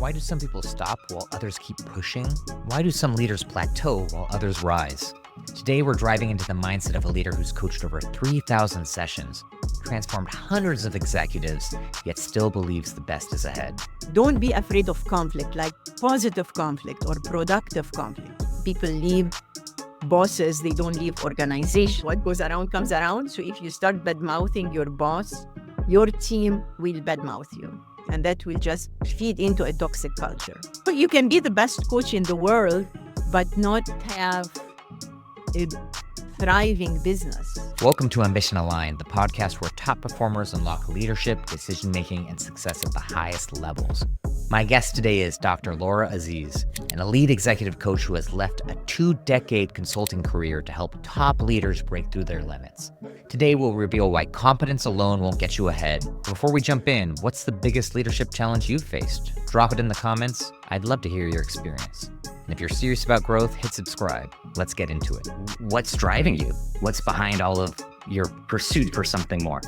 Why do some people stop while others keep pushing? Why do some leaders plateau while others rise? Today, we're driving into the mindset of a leader who's coached over 3,000 sessions, transformed hundreds of executives, yet still believes the best is ahead. Don't be afraid of conflict, like positive conflict or productive conflict. People leave bosses, they don't leave organization. What goes around comes around. So if you start bad-mouthing your boss, your team will bad-mouth you. And that will just feed into a toxic culture. But you can be the best coach in the world, but not have a thriving business. Welcome to Ambition Aligned, the podcast where top performers unlock leadership, decision-making, and success at the highest levels. My guest today is Dr. Laura Aziz, an elite executive coach who has left a 2-decade consulting career to help top leaders break through their limits. Today, we'll reveal why competence alone won't get you ahead. Before we jump in, what's the biggest leadership challenge you've faced? Drop it in the comments. I'd love to hear your experience. And if you're serious about growth, hit subscribe. Let's get into it. What's driving you? What's behind all of your pursuit for something more?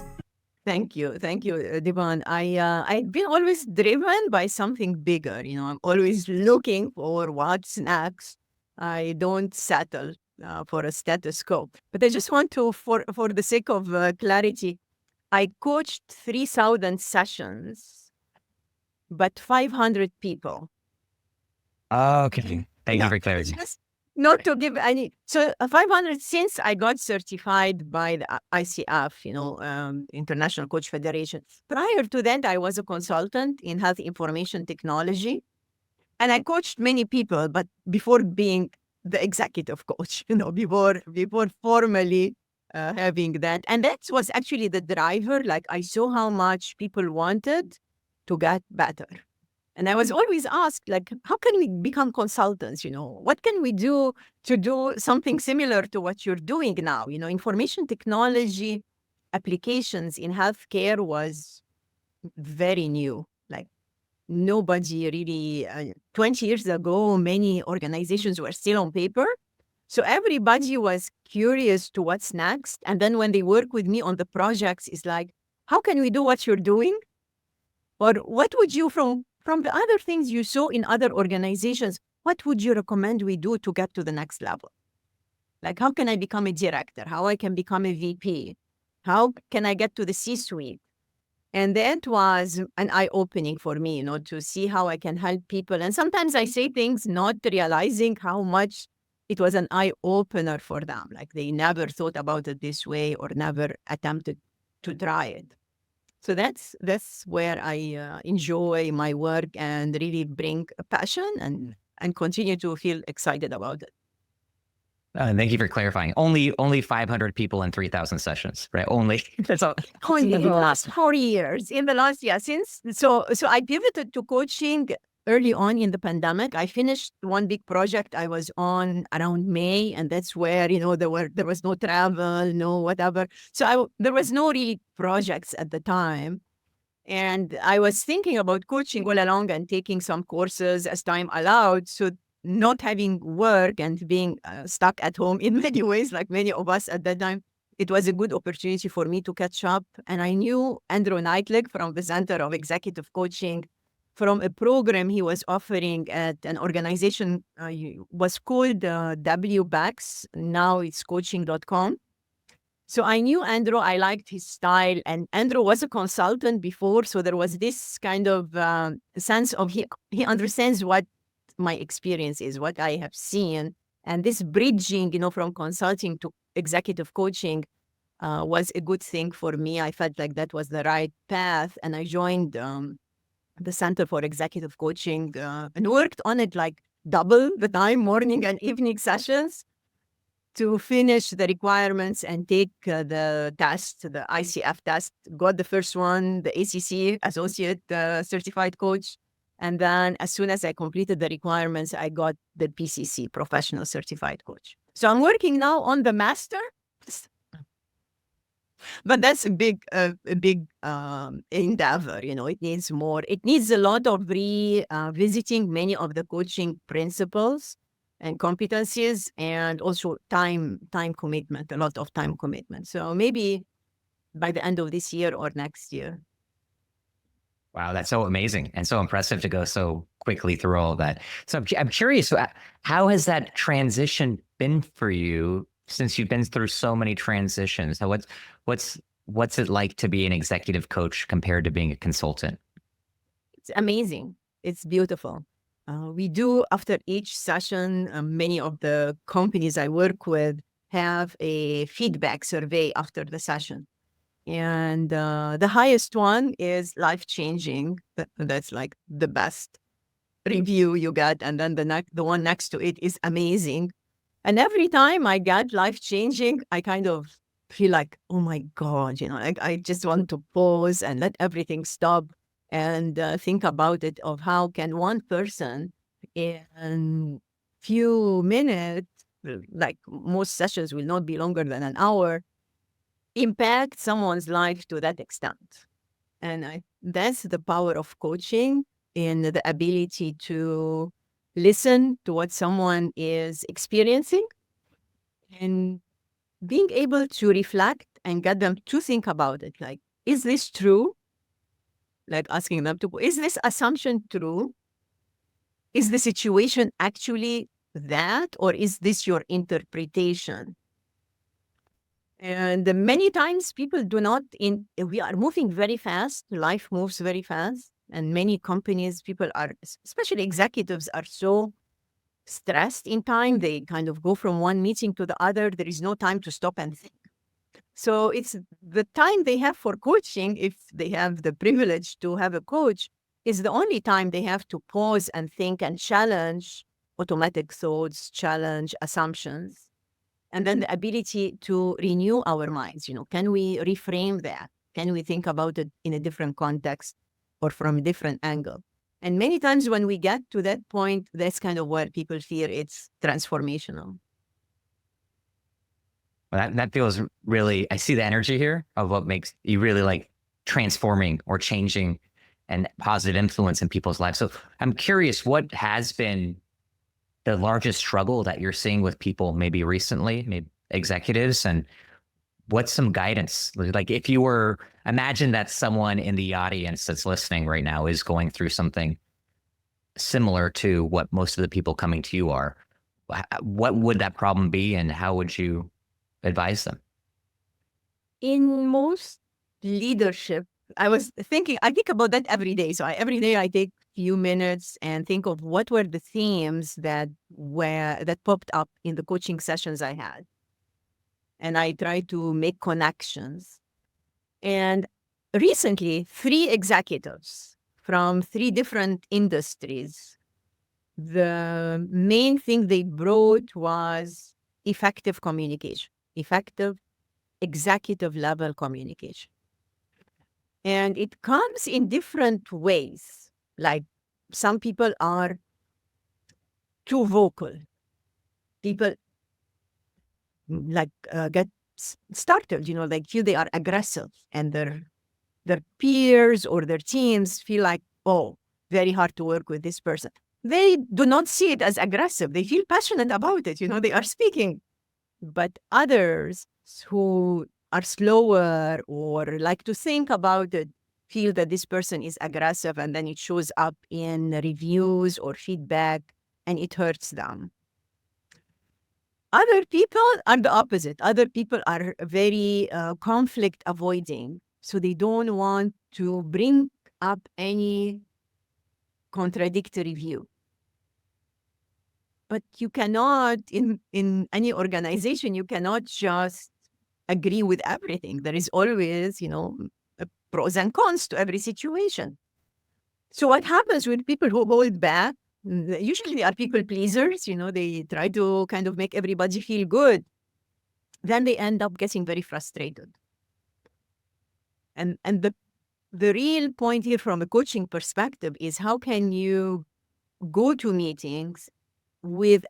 Thank you, Devon. I've been always driven by something bigger. I'm always looking for what's next. I don't settle for a status quo. But I just want to, for the sake of clarity, I coached 3,000 sessions, but 500 people. Okay. Thank you for clarity. Just not to give any. So 500 since I got certified by the ICF, International Coach Federation. Prior to that, I was a consultant in health information technology, and I coached many people. But before being the executive coach, before formally having that, and that was actually the driver. Like I saw how much people wanted to get better. And I was always asked, like, how can we become consultants? What can we do to do something similar to what you're doing now? Information technology applications in healthcare was very new. Like nobody really, 20 years ago, many organizations were still on paper. So everybody was curious to what's next. And then when they work with me on the projects, it's like, how can we do what you're doing? Or what would you from the other things you saw in other organizations, what would you recommend we do to get to the next level? Like, how can I become a director? How I can become a VP? How can I get to the C-suite? And that was an eye-opening for me, to see how I can help people. And sometimes I say things not realizing how much it was an eye-opener for them. Like they never thought about it this way or never attempted to try it. So that's where I enjoy my work and really bring a passion and continue to feel excited about it. Thank you for clarifying. Only 500 people in 3,000 sessions, right? Only. That's all. Only in the last 4 years. So I pivoted to coaching early on in the pandemic. I finished one big project I was on around May, and that's where there was no travel, no whatever. So there was no really projects at the time, and I was thinking about coaching all along and taking some courses as time allowed. So not having work and being stuck at home in many ways, like many of us at that time, it was a good opportunity for me to catch up. And I knew Andrew Neitlich from the Center of Executive Coaching from a program he was offering at an organization was called WBAX. Now it's coaching.com. So I knew Andrew, I liked his style, and Andrew was a consultant before. So there was this kind of sense of he understands what my experience is, what I have seen. And this bridging, from consulting to executive coaching was a good thing for me. I felt like that was the right path. And I joined the Center for Executive Coaching and worked on it like double the time, morning and evening sessions to finish the requirements and take the test, the ICF test. Got the first one, the ACC, Associate Certified Coach. And then as soon as I completed the requirements, I got the PCC, Professional Certified Coach. So I'm working now on the Master. But that's a big endeavor. It needs more. It needs a lot of revisiting many of the coaching principles and competencies, and also time commitment, a lot of time commitment. So maybe by the end of this year or next year. Wow, that's so amazing and so impressive to go so quickly through all of that. So I'm curious, how has that transition been for you since you've been through so many transitions? So what's what's it like to be an executive coach compared to being a consultant? It's amazing. It's beautiful. We do, after each session, many of the companies I work with have a feedback survey after the session. And the highest one is life changing. That's like the best review you get. And then the one next to it is amazing. And every time I get life changing, I kind of feel like, oh my God, like I just want to pause and let everything stop and think about it of how can one person in few minutes, like most sessions will not be longer than an hour, impact someone's life to that extent. And that's the power of coaching in the ability to listen to what someone is experiencing and being able to reflect and get them to think about it. Like, is this true? Like asking them to, is this assumption true? Is the situation actually that, or is this your interpretation? And many times people do not we are moving very fast. Life moves very fast. And many companies, people are, especially executives, are so stressed in time. They kind of go from one meeting to the other. There is no time to stop and think. So it's the time they have for coaching, if they have the privilege to have a coach, is the only time they have to pause and think and challenge automatic thoughts, challenge assumptions, and then the ability to renew our minds. Can we reframe that? Can we think about it in a different context or from a different angle? And many times when we get to that point, that's kind of where people feel it's transformational. Well, that feels really, I see the energy here of what makes you really like transforming or changing and positive influence in people's lives. So I'm curious, what has been the largest struggle that you're seeing with people maybe recently, maybe executives, and what's some guidance? Like if you were, imagine that someone in the audience that's listening right now is going through something similar to what most of the people coming to you are. What would that problem be and how would you advise them? In most leadership, I think about that every day. So every day I take few minutes and think of what were the themes that popped up in the coaching sessions I had. And I try to make connections. And recently, 3 executives from 3 different industries, the main thing they brought was effective communication, effective executive level communication. And it comes in different ways. Like some people are too vocal. People like get startled, like feel they are aggressive, and their peers or their teams feel like, oh, very hard to work with this person. They do not see it as aggressive. They feel passionate about it. They are speaking. But others who are slower or like to think about it feel that this person is aggressive, and then it shows up in reviews or feedback and it hurts them. Other people are the opposite. Other people are very conflict avoiding. So they don't want to bring up any contradictory view. But you cannot, in any organization, you cannot just agree with everything. There is always, pros and cons to every situation. So what happens with people who hold back? Usually they are people pleasers, they try to kind of make everybody feel good. Then they end up getting very frustrated. And the real point here from a coaching perspective is how can you go to meetings with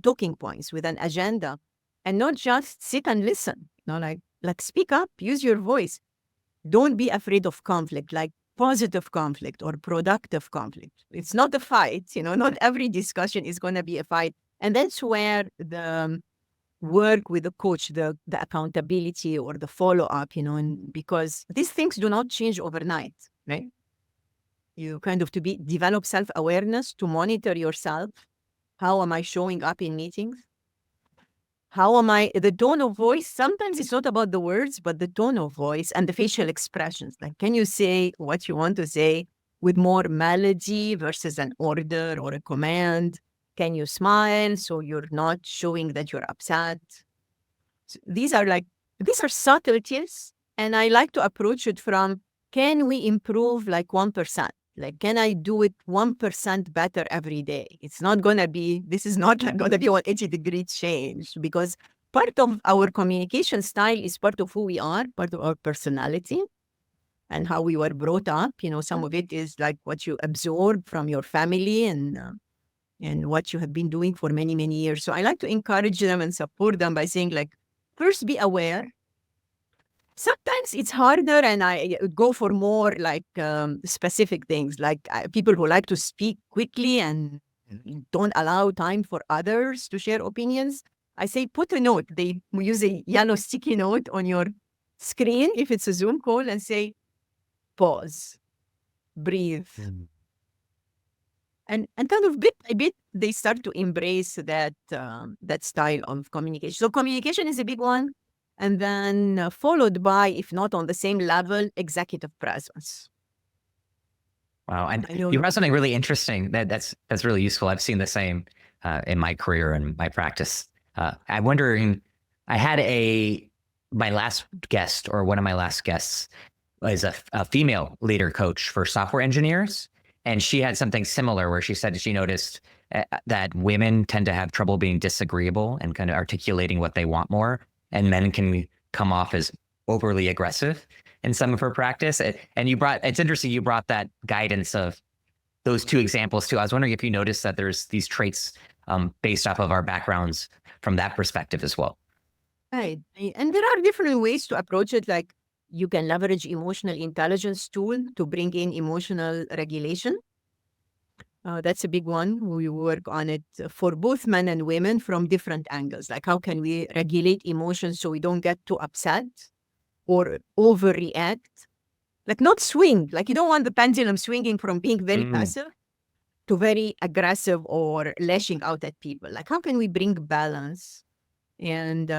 talking points, with an agenda, and not just sit and listen. Like speak up, use your voice. Don't be afraid of conflict, like positive conflict or productive conflict. It's not a fight, not every discussion is going to be a fight. And that's where the work with the coach, the accountability or the follow-up, and because these things do not change overnight, right? You kind of develop self-awareness to monitor yourself. How am I showing up in meetings? How am I, the tone of voice, sometimes it's not about the words, but the tone of voice and the facial expressions. Like, can you say what you want to say with more melody versus an order or a command? Can you smile so you're not showing that you're upset? So these are subtleties. And I like to approach it from, can we improve like 1%? Like, can I do it 1% better every day? It's not going to be, this is not going to be 180-degree change, because part of our communication style is part of who we are, part of our personality and how we were brought up. You know, some of it is like what you absorb from your family and what you have been doing for many, many years. So I like to encourage them and support them by saying, like, first be aware. Sometimes it's harder, and I go for more like specific things, like people who like to speak quickly and don't allow time for others to share opinions. I say, put a note. They use a yellow sticky note on your screen if it's a Zoom call, and say, pause, breathe. And kind of bit by bit, they start to embrace that style of communication. So communication is a big one. And then followed by, if not on the same level, executive presence. Wow. And you brought something really interesting that's really useful. I've seen the same in my career and my practice. I'm wondering, I had my last guest, or one of my last guests, was a female leader coach for software engineers. And she had something similar where she said she noticed that women tend to have trouble being disagreeable and kind of articulating what they want more. And men can come off as overly aggressive in some of her practice. And it's interesting, you brought that guidance of those two examples too. I was wondering if you noticed that there's these traits based off of our backgrounds from that perspective as well. Right. And there are different ways to approach it. Like, you can leverage emotional intelligence tool to bring in emotional regulation. That's a big one. We work on it for both men and women from different angles. Like, how can we regulate emotions so we don't get too upset or overreact? Like, not swing. Like, you don't want the pendulum swinging from being very passive to very aggressive or lashing out at people. Like, how can we bring balance and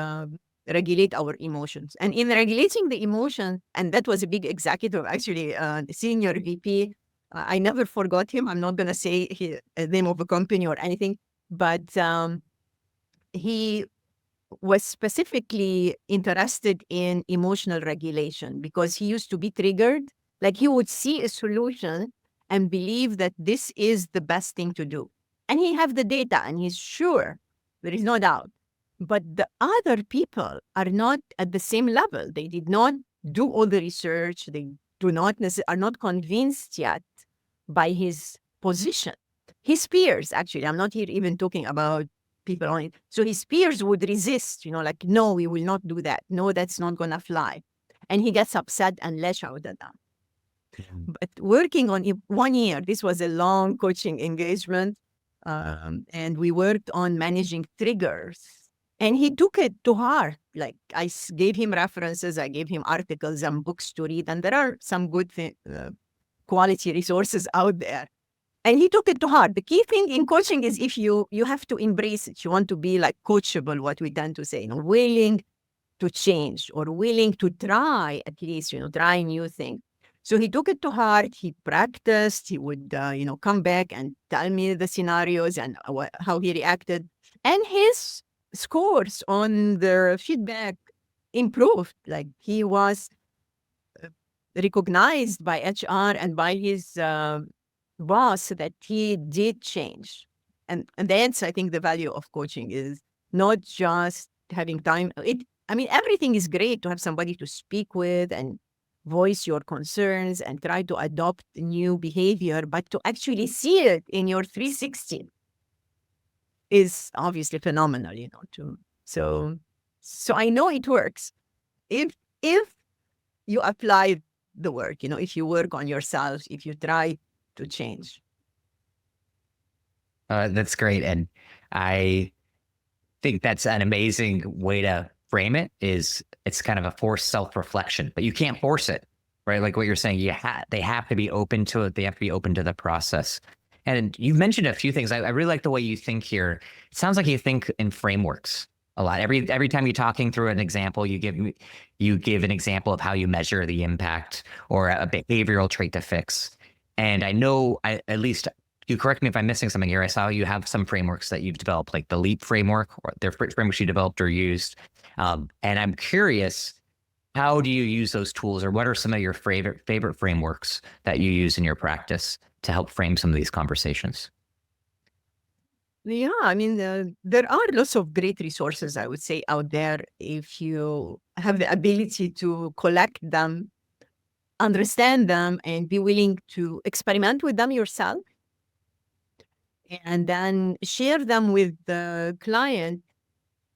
regulate our emotions? And in regulating the emotion, and that was a big executive, actually, senior VP. I never forgot him. I'm not going to say the name of a company or anything, but he was specifically interested in emotional regulation because he used to be triggered. Like, he would see a solution and believe that this is the best thing to do. And he have the data and he's sure, there is no doubt. But the other people are not at the same level. They did not do all the research. They are not convinced yet by his position. His peers, actually, I'm not here even talking about people on it. So his peers would resist, like, no, we will not do that. No, that's not going to fly. And he gets upset and lash out at them. But working on it 1 year, this was a long coaching engagement. And we worked on managing triggers. And he took it to heart. Like, I gave him references, I gave him articles and books to read, and there are some good quality resources out there. And he took it to heart. The key thing in coaching is if you have to embrace it. You want to be like coachable, what we tend to say, willing to change or willing to try, at least, try new things. So he took it to heart. He practiced. He would, come back and tell me the scenarios and how he reacted. And his scores on the feedback improved. Like, he was recognized by HR and by his boss that he did change. And that's, I think, the value of coaching is not just having time. Everything is great to have somebody to speak with and voice your concerns and try to adopt new behavior, but to actually see it in your 360 is obviously phenomenal, too. So I know it works. If you apply the work, if you work on yourself, if you try to change. That's great. And I think that's an amazing way to frame it. It's kind of a forced self-reflection, but you can't force it. right? Like what you're saying, they have to be open to it. They have to be open to the process. And you've mentioned a few things. I really like the way you think here. It sounds like you think in frameworks a lot. Every time you're talking through an example, you give an example of how you measure the impact or a behavioral trait to fix. And I know, at least you correct me if I'm missing something here. I saw you have some frameworks that you've developed, like the LEAP framework, or their frameworks you developed or used. And I'm curious, how do you use those tools, or what are some of your favorite frameworks that you use in your practice to help frame some of these conversations? Yeah, I mean, there are lots of great resources, I would say, out there if you have the ability to collect them, understand them, and be willing to experiment with them yourself, and then share them with the client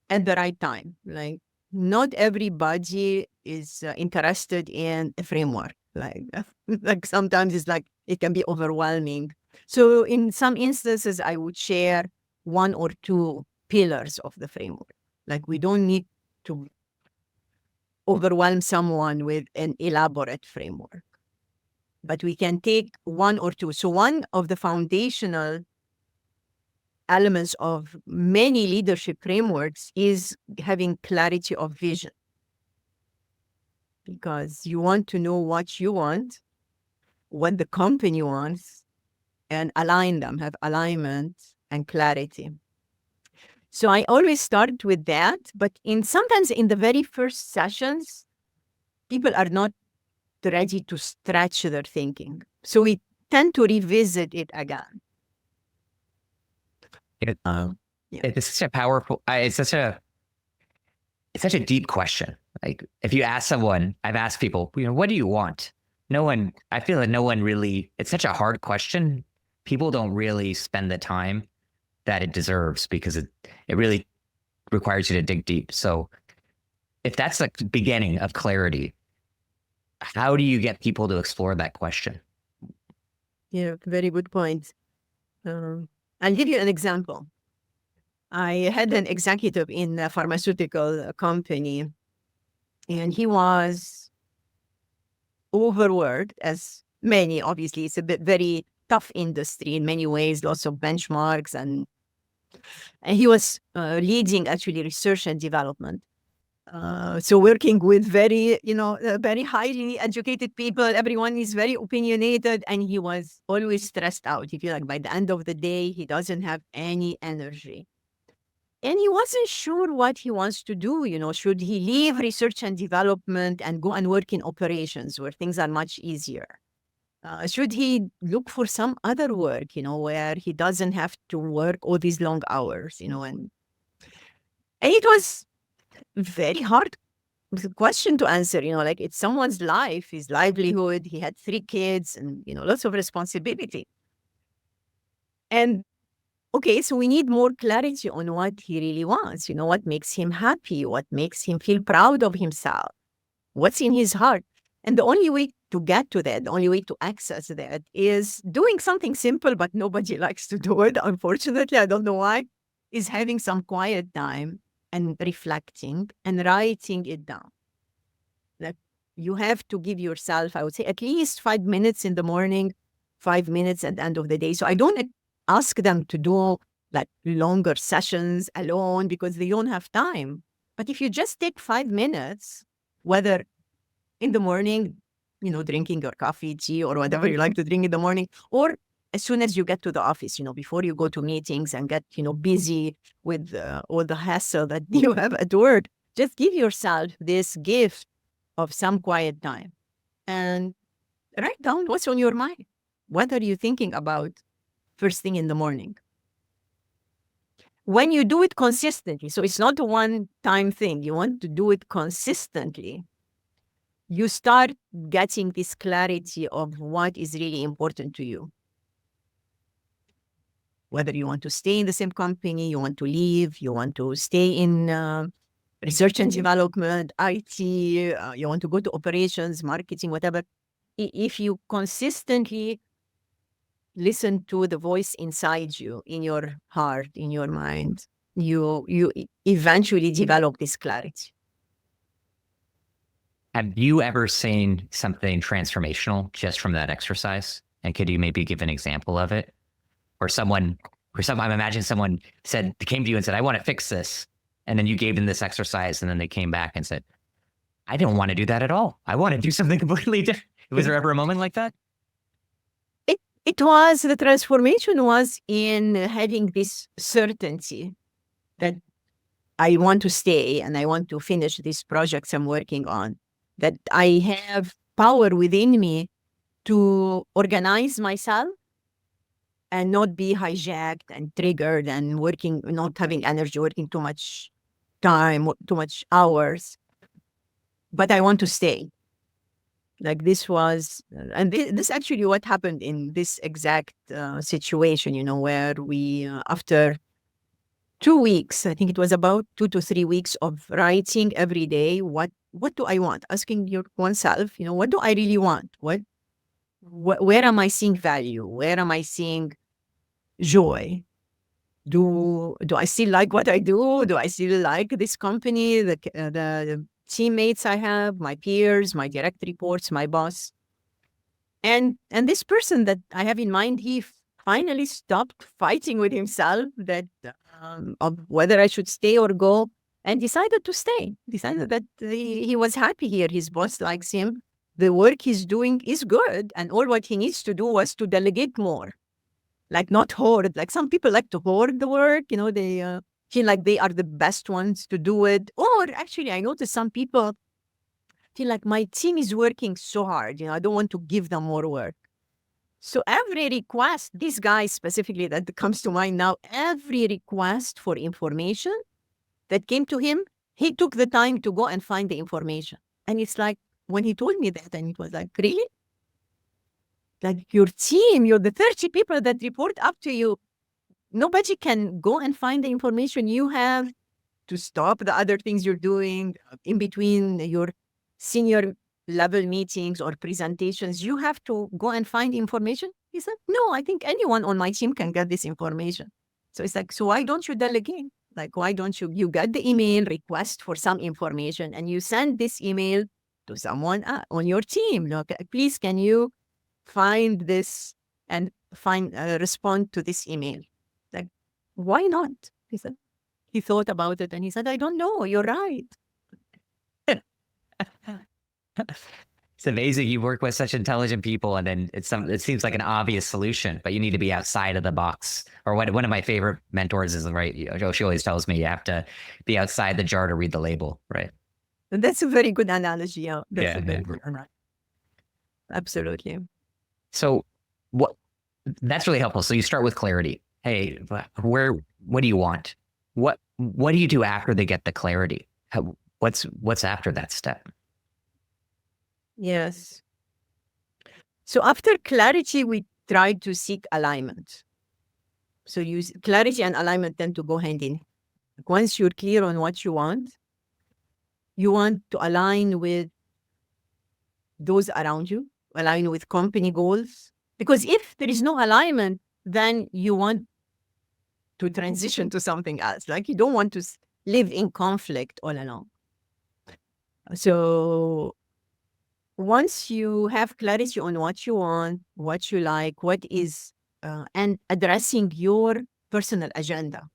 at the right time. Like, not everybody is interested in a framework. Like, like sometimes it's like it can be overwhelming. So, in some instances, I would share one or two pillars of the framework. Like, we don't need to overwhelm someone with an elaborate framework, but we can take one or two. So, one of the foundational elements of many leadership frameworks is having clarity of vision, because you want to know what you want, what the company wants, and align them, have alignment and clarity. So I always start with that, but sometimes in the very first sessions, people are not ready to stretch their thinking. So we tend to revisit it again. It, Yeah. it's such a powerful, it's such a deep question. Like if you ask someone, I've asked people, what do you want? I feel like no one really, it's such a hard question. People don't really spend the time that it deserves, because it really requires you to dig deep. So if that's the beginning of clarity, how do you get people to explore that question? Yeah, very good point. I'll give you an example. I had an executive in a pharmaceutical company, and he was overworked, as many. Obviously, it's a very tough industry in many ways, lots of benchmarks, and he was leading actually research and development. So working with very highly educated people, everyone is very opinionated, and he was always stressed out. You feel like by the end of the day, he doesn't have any energy. And he wasn't sure what he wants to do. Should he leave research and development and go and work in operations where things are much easier? Should he look for some other work, where he doesn't have to work all these long hours, and it was very hard question to answer, like it's someone's life, his livelihood. He had 3 kids and, lots of responsibility. And okay, so we need more clarity on what he really wants, what makes him happy, what makes him feel proud of himself, what's in his heart. And the only way to get to that, the only way to access that is doing something simple, but nobody likes to do it. Unfortunately, I don't know why, is having some quiet time and reflecting and writing it down. Like, you have to give yourself, I would say, at least 5 minutes in the morning, 5 minutes at the end of the day. So I don't ask them to do like longer sessions alone because they don't have time. But if you just take 5 minutes, whether in the morning, drinking your coffee, tea, or whatever you like to drink in the morning, or as soon as you get to the office, before you go to meetings and get, busy with all the hassle that you have at work, just give yourself this gift of some quiet time and write down what's on your mind. What are you thinking about first thing in the morning? When you do it consistently, so it's not a one-time thing, you want to do it consistently, you start getting this clarity of what is really important to you. Whether you want to stay in the same company, you want to leave, you want to stay in research and development, IT, you want to go to operations, marketing, whatever. If you consistently listen to the voice inside you, in your heart, in your mind, you eventually develop this clarity. Have you ever seen something transformational just from that exercise? And could you maybe give an example of it? Or I imagine someone came to you and said, I want to fix this. And then you gave them this exercise and then they came back and said, I don't want to do that at all. I want to do something completely different. Was there ever a moment like that? It was, the transformation was in having this certainty that I want to stay and I want to finish these projects I'm working on, that I have power within me to organize myself and not be hijacked and triggered and working, not having energy, working too much time, too much hours. But I want to stay. Like this was, and this actually what happened in this exact situation, where we, after 2 weeks, I think it was about 2 to 3 weeks of writing every day, what do I want? Asking your oneself, what do I really want? Where am I seeing value? Where am I seeing joy? Do I still like what I do? Do I still like this company, the teammates I have, my peers, my direct reports, my boss? And this person that I have in mind, he finally stopped fighting with himself that of whether I should stay or go, and decided to stay. Decided that he was happy here. His boss likes him. The work he's doing is good, and all what he needs to do was to delegate more. Like not hoard. Like some people like to hoard the work. They feel like they are the best ones to do it. Or actually, I noticed some people feel like my team is working so hard. I don't want to give them more work. So every request, this guy specifically that comes to mind now, every request for information that came to him, he took the time to go and find the information. And it's like, when he told me that, and it was like, really? Like your team, you're the 30 people that report up to you. Nobody can go and find the information. You have to stop the other things you're doing in between your senior level meetings or presentations. You have to go and find information. He said, no, I think anyone on my team can get this information. So it's like, so why don't you delegate? Like, why don't you get the email request for some information and you send this email to someone on your team? Look, please, can you find this and respond to this email? Like, why not? He said, he thought about it and he said, I don't know, you're right. It's amazing you work with such intelligent people, and then it seems like an obvious solution, but you need to be outside of the box. Or one of my favorite mentors is, right, she always tells me you have to be outside the jar to read the label, right? And that's a very good analogy. Yeah, that's a very Yeah. good analogy. Absolutely. So that's really helpful. So you start with clarity. Hey, what do you want? What do you do after they get the clarity? What's after that step? Yes. So after clarity, we try to seek alignment. So clarity and alignment tend to go hand in hand. Once you're clear on what you want to align with those around you, align with company goals. Because if there is no alignment, then you want to transition to something else. Like you don't want to live in conflict all along. So once you have clarity on what you want, what you like, what is, and addressing your personal agenda,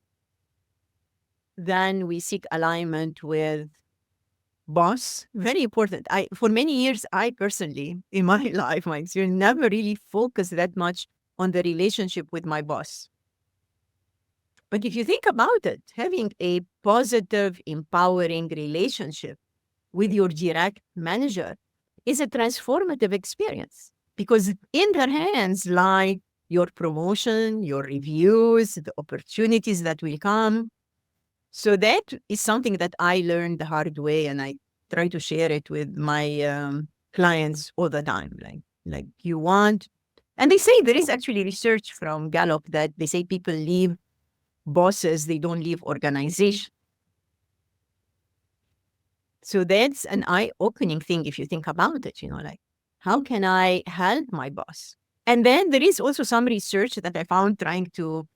then we seek alignment with boss. Very important. For many years, I personally, in my life, my experience, never really focused that much on the relationship with my boss. But if you think about it, having a positive, empowering relationship with your direct manager is a transformative experience, because in their hands lie your promotion, your reviews, the opportunities that will come. So that is something that I learned the hard way, and I try to share it with my clients all the time. Like you want, and they say there is actually research from Gallup that they say people leave bosses, they don't leave organization. So that's an eye-opening thing if you think about it, like, how can I help my boss? And then there is also some research that I found trying to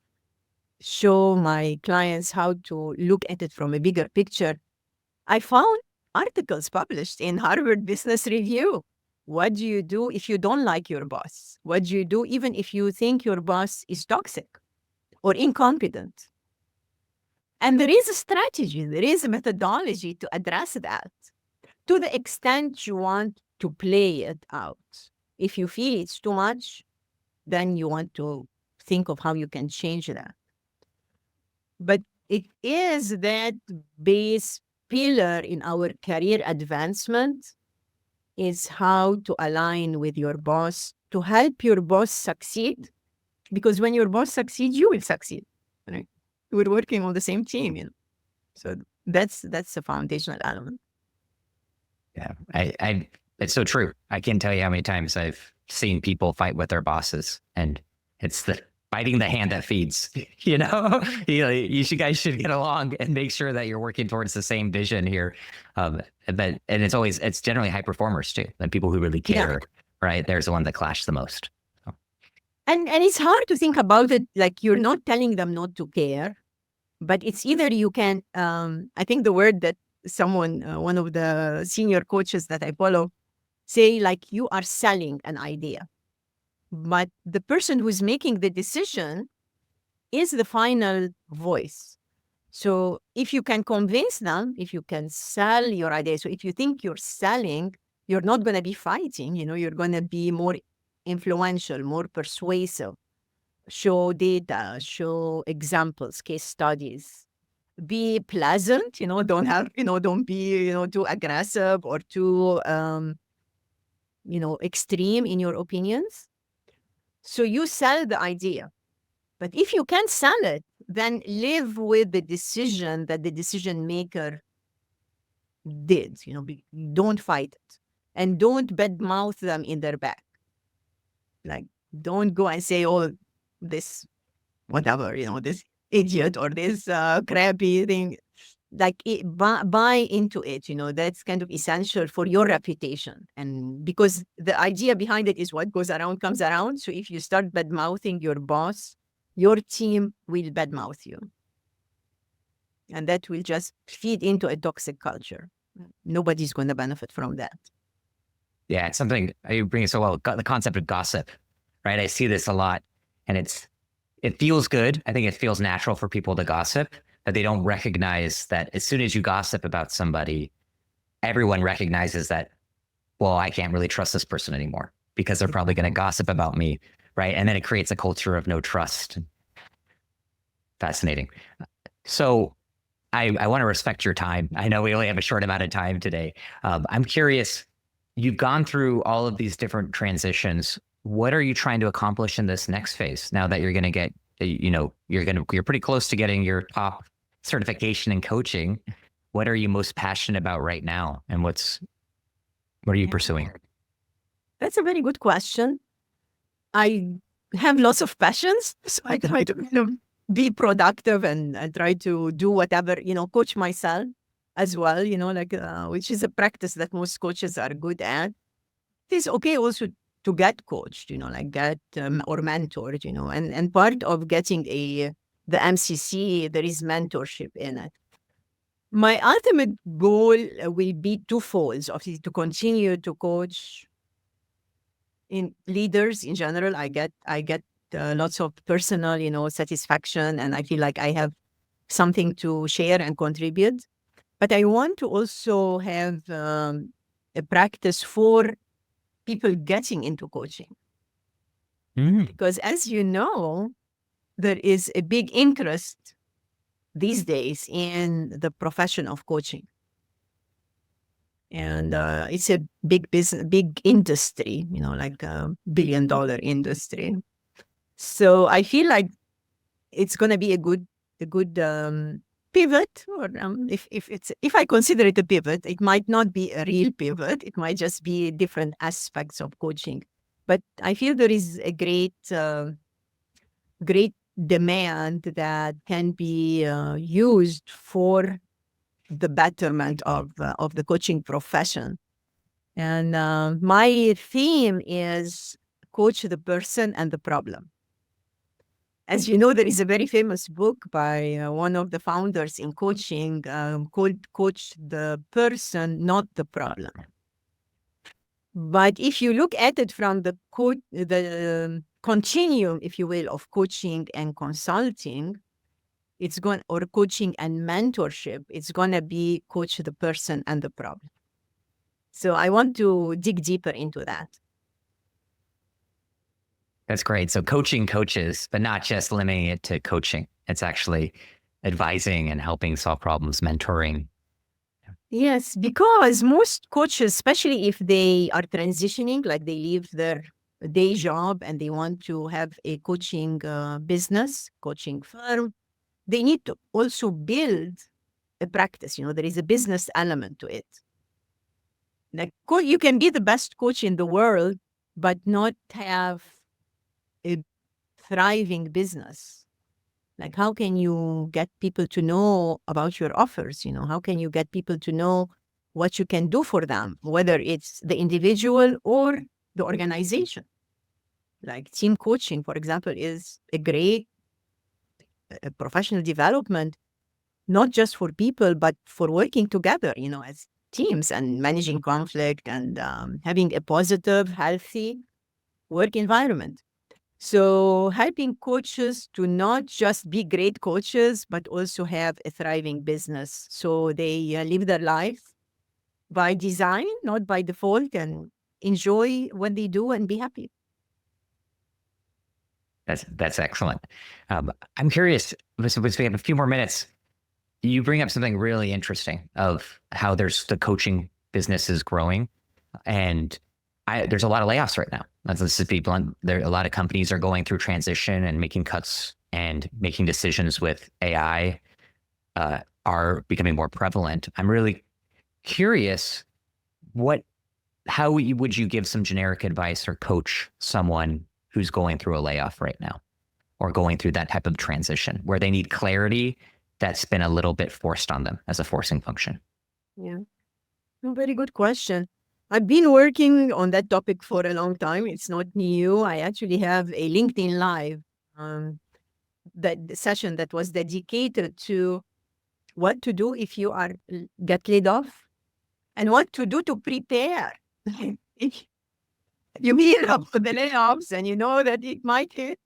show my clients how to look at it from a bigger picture. I found articles published in Harvard Business Review. What do you do if you don't like your boss? What do you do even if you think your boss is toxic or incompetent? And there is a strategy, there is a methodology to address that to the extent you want to play it out. If you feel it's too much, then you want to think of how you can change that. But it is that base pillar in our career advancement is how to align with your boss to help your boss succeed. Because when your boss succeeds, you will succeed. Right? We're working on the same team, you know. So that's a foundational element. Yeah, it's so true. I can't tell you how many times I've seen people fight with their bosses, and it's the fighting the hand that feeds. You know, guys should get along and make sure that you're working towards the same vision here. And it's generally high performers too, the people who really care. Right, there's the one that clash the most. So. And it's hard to think about it like you're not telling them not to care, but it's either you can. I think the word that someone, one of the senior coaches that I follow, say like you are selling an idea, but the person who's making the decision is the final voice. So if you can convince them, if you can sell your idea, so if you think you're selling, you're not going to be fighting, you know, you're going to be more influential, more persuasive, show data, show examples, case studies, be pleasant, you know, don't be, you know, too aggressive or too, you know, extreme in your opinions. So you sell the idea. But if you can't sell it, then live with the decision that the decision maker did. You know, don't fight it. And don't badmouth them in their back. Like, don't go and say, oh, this, whatever, you know, this idiot or this crappy thing. Like, buy into it, you know, that's kind of essential for your reputation. And because the idea behind it is what goes around comes around. So if you start badmouthing your boss, your team will badmouth you. And that will just feed into a toxic culture. Nobody's going to benefit from that. Yeah, it's something you bring it so well. The concept of gossip, right? I see this a lot, and it feels good. I think it feels natural for people to gossip, but they don't recognize that as soon as you gossip about somebody, everyone recognizes that, well, I can't really trust this person anymore because they're probably going to gossip about me, right? And then it creates a culture of no trust. Fascinating. So I want to respect your time. I know we only have a short amount of time today. I'm curious, you've gone through all of these different transitions. What are you trying to accomplish in this next phase now that you're going to get, you know, you're pretty close to getting your top certification in coaching? What are you most passionate about right now? And what are you pursuing? That's a very good question. I have lots of passions, so I try to kind of be productive and try to do whatever, you know, coach myself as well, you know, like, which is a practice that most coaches are good at. It is okay also to get coached, you know, like get or mentored, you know, and part of getting the MCC, there is mentorship in it. My ultimate goal will be twofold. Obviously, to continue to coach in leaders in general. I get lots of personal, you know, satisfaction, and I feel like I have something to share and contribute. But I want to also have a practice for people getting into coaching. Because as you know, there is a big interest these days in the profession of coaching. And it's a big business, big industry, you know, like a $1 billion industry. So I feel like it's going to be a good pivot, or if I consider it a pivot, it might not be a real pivot. It might just be different aspects of coaching. But I feel there is a great demand that can be used for the betterment of the coaching profession. And my theme is coach the person and the problem. As you know, there is a very famous book by one of the founders in coaching called Coach the Person, Not the Problem. But if you look at it from the continuum, if you will, of coaching and consulting, or coaching and mentorship, it's going to be coach the person and the problem. So I want to dig deeper into that. That's great. So coaching coaches, but not just limiting it to coaching. It's actually advising and helping solve problems, mentoring. Yes, because most coaches, especially if they are transitioning, like they leave their day job and they want to have a coaching business, coaching firm, they need to also build a practice. There is a business element to it. Like you can be the best coach in the world, but not have a thriving business. Like, how can you get people to know about your offers? How can you get people to know what you can do for them, whether it's the individual or the organization? Like team coaching, for example, is a great professional development, not just for people, but for working together, as teams and managing conflict and having a positive, healthy work environment. So helping coaches to not just be great coaches, but also have a thriving business. So they live their life by design, not by default, and enjoy what they do and be happy. That's excellent. I'm curious, so we have a few more minutes. You bring up something really interesting of how there's the coaching business is growing, and there's a lot of layoffs right now. Let's just be blunt. A lot of companies are going through transition and making cuts and making decisions with AI are becoming more prevalent. I'm really curious, how would you give some generic advice or coach someone who's going through a layoff right now or going through that type of transition where they need clarity that's been a little bit forced on them as a forcing function? Yeah, very good question. I've been working on that topic for a long time. It's not new. I actually have a LinkedIn Live that session that was dedicated to what to do if you get laid off and what to do to prepare. If you hear about the layoffs and you know that it might hit,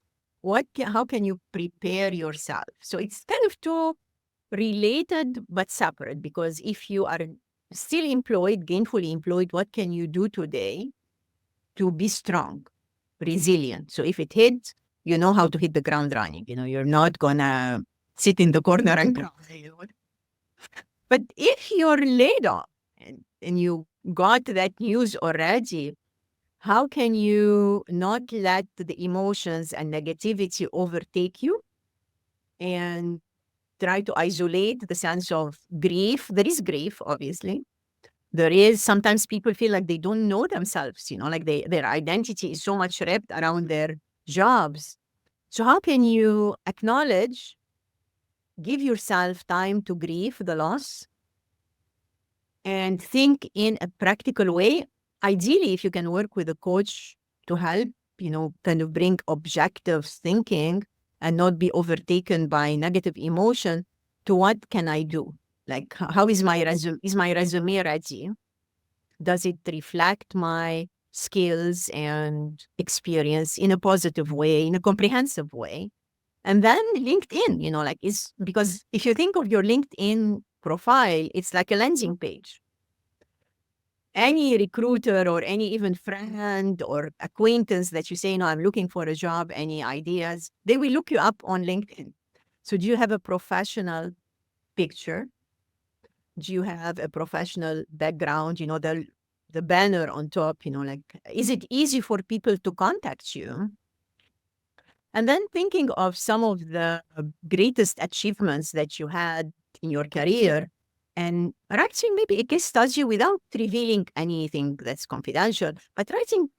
how can you prepare yourself? So it's kind of two related but separate, because if you are still employed, gainfully employed, what can you do today to be strong, resilient? So if it hits, you know how to hit the ground running. You're not gonna sit in the corner and cry. But if you're laid off and you got that news already, how can you not let the emotions and negativity overtake you and try to isolate the sense of grief? There is grief, obviously. There is sometimes people feel like they don't know themselves, like their identity is so much wrapped around their jobs. So how can you acknowledge, give yourself time to grieve the loss and think in a practical way? Ideally, if you can work with a coach to help, kind of bring objective thinking and not be overtaken by negative emotion, to what can I do? Like, how is my resume ready? Does it reflect my skills and experience in a positive way, in a comprehensive way? And then LinkedIn, because if you think of your LinkedIn profile, it's like a landing page. Any recruiter or any even friend or acquaintance that you say, I'm looking for a job, any ideas, they will look you up on LinkedIn. So do you have a professional picture? Do you have a professional background? The banner on top, is it easy for people to contact you? And then thinking of some of the greatest achievements that you had in your career and writing maybe a case study without revealing anything that's confidential, but writing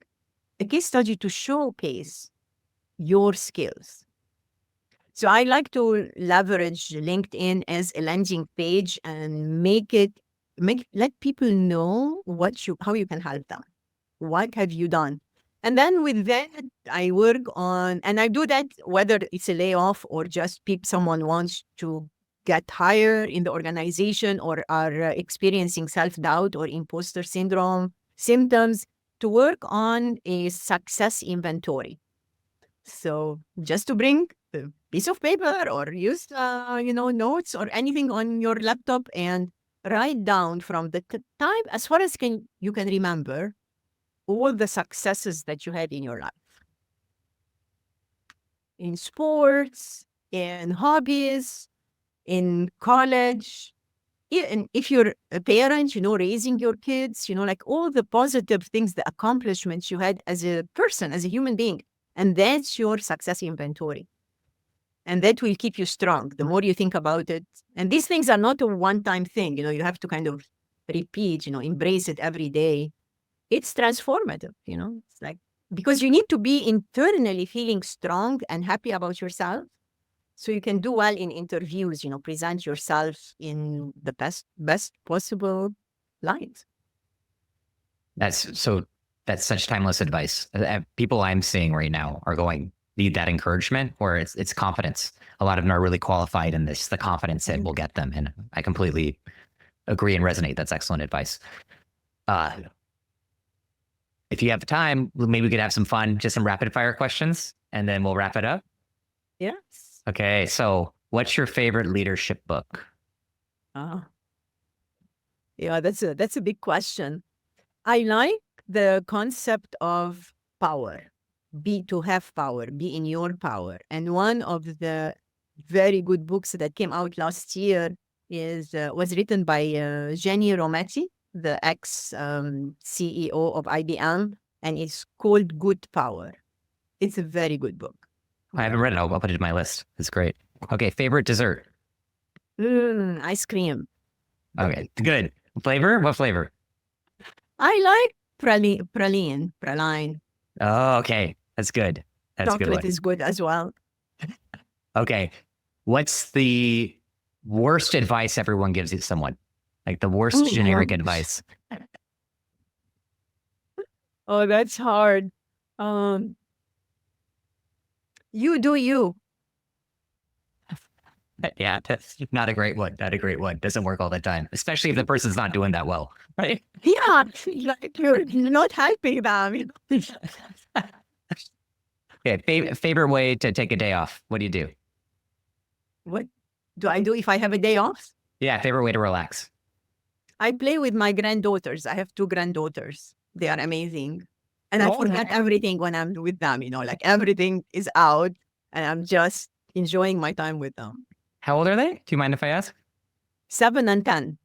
a case study to showcase your skills. So I like to leverage LinkedIn as a landing page and let people know how you can help them. What have you done? And then with that, I work on, and I do that whether it's a layoff or just someone wants to get higher in the organization or are experiencing self-doubt or imposter syndrome symptoms, to work on a success inventory. So just to bring a piece of paper or use, notes or anything on your laptop and write down from the time, as far as you can remember, all the successes that you had in your life. In sports, in hobbies, in college, and if you're a parent, raising your kids, like all the positive things, the accomplishments you had as a person, as a human being. And that's your success inventory. And that will keep you strong the more you think about it. And these things are not a one-time thing. You have to kind of repeat, embrace it every day. It's transformative, it's like, because you need to be internally feeling strong and happy about yourself so you can do well in interviews, present yourself in the best possible light. That's such timeless advice. People I'm seeing right now need that encouragement, or it's confidence. A lot of them are really qualified in this, the confidence that will get them. And I completely agree and resonate. That's excellent advice. If you have the time, maybe we could have some fun, just some rapid fire questions, and then we'll wrap it up. Yes. Okay. So what's your favorite leadership book? Yeah, that's a big question. I like the concept of power, to have power, be in your power. And one of the very good books that came out last year was written by Jenny Rometty, the ex-CEO of IBM, and it's called Good Power. It's a very good book. I haven't read it. I'll put it in my list. It's great. Okay, favorite dessert? Ice cream. Okay, good. Flavor? What flavor? I like praline. Oh, okay. That's good. That's Chocolate good one. is good as well. Okay. What's the worst advice everyone gives you someone? Like the worst generic advice? Oh, that's hard. You do you. Yeah, that's not a great one. Not a great one. Doesn't work all the time, especially if the person's not doing that well, right? Yeah, like you're not helping them. Okay, favorite way to take a day off. What do you do? What do I do if I have a day off? Yeah, favorite way to relax. I play with my granddaughters. I have 2 granddaughters. They are amazing. And I forget everything when I'm with them, like everything is out and I'm just enjoying my time with them. How old are they? Do you mind if I ask? 7 and 10.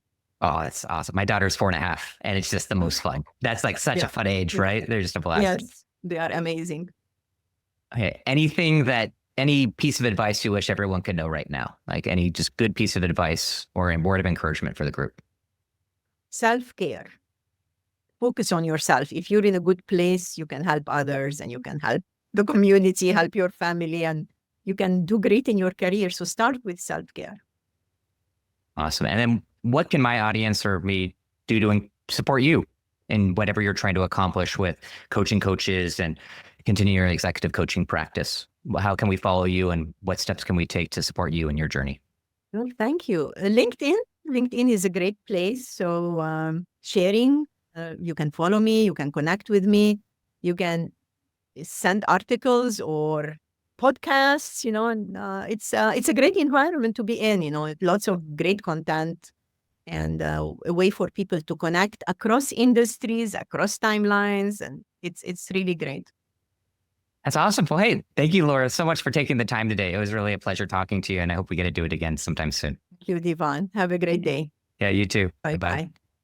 Oh, that's awesome. My daughter's 4.5, and it's just the most fun. That's like such a fun age, right? They're just a blast. Yes, they are amazing. Okay. Any piece of advice you wish everyone could know right now? Like any just good piece of advice or a word of encouragement for the group? Self-care. Focus on yourself. If you're in a good place, you can help others and you can help the community, help your family, and you can do great in your career. So start with self-care. Awesome. And then what can my audience or me do to support you in whatever you're trying to accomplish with coaching coaches and continue your executive coaching practice? How can we follow you and what steps can we take to support you in your journey? Well, thank you. LinkedIn is a great place. So sharing, you can follow me, you can connect with me, you can send articles or podcasts, and it's a great environment to be in, lots of great content and a way for people to connect across industries, across timelines, and it's really great. That's awesome. Well, hey, thank you, Laura, so much for taking the time today. It was really a pleasure talking to you, and I hope we get to do it again sometime soon. Thank you, Devon. Have a great day. Yeah, you too. Bye-bye.